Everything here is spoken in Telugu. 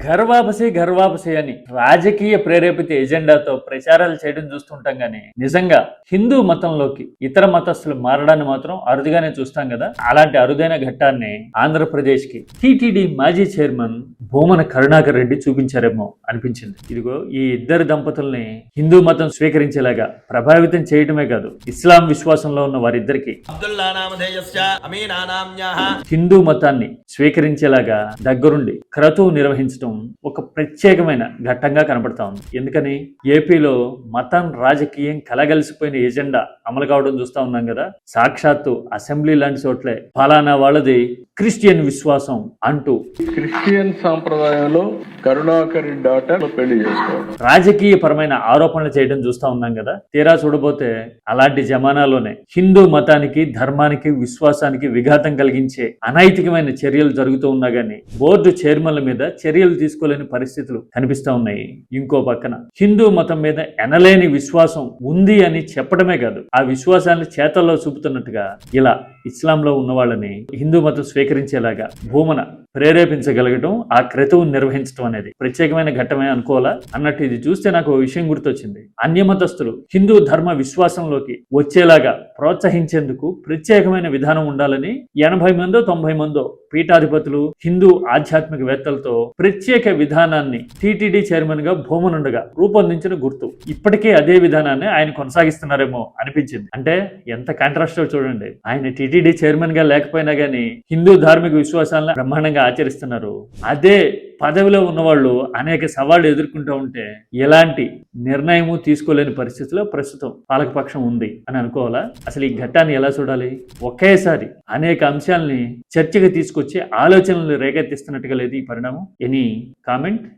గర్వాపసి అని రాజకీయ ప్రేరేపిత ఎజెండాతో ప్రచారాలు చేయడం చూస్తుంటాం గానీ నిజంగా హిందూ మతంలోకి ఇతర మతస్థులు మారడాన్ని మాత్రం అరుదుగానే చూస్తాం కదా. అలాంటి అరుదైన ఘట్టాన్ని ఆంధ్రప్రదేశ్ కి టీటీడీ మాజీ చైర్మన్ భూమన కరుణాకర్ రెడ్డి చూపించారేమో అనిపించింది. ఇదిగో ఈ ఇద్దరు దంపతుల్ని హిందూ మతం స్వీకరించేలాగా ప్రభావితం చేయడమే కాదు, ఇస్లాం విశ్వాసంలో ఉన్న వారిద్దరికి హిందూ మతాన్ని స్వీకరించేలాగా దగ్గరుండి క్రతువు నిర్వహించడం ఒక ప్రత్యేకమైన ఘట్టంగా కనబడతా ఉంది. ఎందుకని ఏపీలో మతం రాజకీయం కలగలిసిపోయిన ఎజెండా అమలు కావడం చూస్తా ఉన్నాం కదా. సాక్షాత్తు అసెంబ్లీ లాంటి చోట్లే ఫలానా వాళ్ళది క్రిస్టియన్ విశ్వాసం అంటూ క్రిస్టియన్ సాంప్రదాయంలో కరుణాకర్ డాటర్ పెళ్లి చేసుకోవడం, రాజకీయ పరమైన ఆరోపణలు చేయడం చూస్తా ఉన్నాం కదా. తీరా చూడబోతే అలాంటి జమానాలోనే హిందూ మతానికి, ధర్మానికి, విశ్వాసానికి విఘాతం కలిగించే అనైతికమైన చర్యలు జరుగుతూ ఉన్నా గానీ బోర్డు చైర్మన్ల మీద చర్యలు తీసుకోలేని పరిస్థితులు కనిపిస్తా ఉన్నాయి. ఇంకో పక్కన హిందూ మతం మీద ఎనలేని విశ్వాసం ఉంది అని చెప్పడమే కాదు, ఆ విశ్వాసాన్ని చేతల్లో చూపుతున్నట్టుగా ఇలా ఇస్లాంలో ఉన్న వాళ్ళని హిందూ మతం స్వీకరించేలాగా భూమన ప్రేరేపించగలగడం, ఆ క్రతువు నిర్వహించడం అనేది ప్రత్యేకమైన ఘట్టమే అనుకోవాలా అన్నట్టు ఇది చూస్తే నాకు ఓ విషయం గుర్తొచ్చింది. అన్యమతస్థులు హిందూ ధర్మ విశ్వాసంలోకి వచ్చేలాగా ప్రోత్సహించేందుకు ప్రత్యేకమైన విధానం ఉండాలని 80 మందో 90 మందో పీఠాధిపతులు, హిందూ ఆధ్యాత్మికవేత్తలతో ప్రత్యేక విధానాన్ని టీటీడీ చైర్మన్ గా భూమనుండగా రూపొందించిన గుర్తు. ఇప్పటికే అదే విధానాన్ని ఆయన కొనసాగిస్తున్నారేమో అనిపించింది. అంటే ఎంత కాంట్రాస్ట్ చూడండి. ఆయన టీటీడీ చైర్మన్ గా లేకపోయినా గానీ హిందూ ధార్మిక విశ్వాసాలను బ్రహ్మాండంగా ఆచరిస్తున్నారు. అదే పదవిలో ఉన్నవాళ్ళు అనేక సవాళ్లు ఎదుర్కొంటూ ఉంటే ఎలాంటి నిర్ణయము తీసుకోలేని పరిస్థితిలో ప్రస్తుతం పాలకపక్షం ఉంది అని అనుకోవాలా. అసలు ఈ ఘట్టాన్ని ఎలా చూడాలి? ఒకేసారి అనేక అంశాలని చర్చకు తీసుకొచ్చి ఆలోచనలు రేకెత్తిస్తున్నట్టుగా లేదు ఈ పరిణామం. Any comment?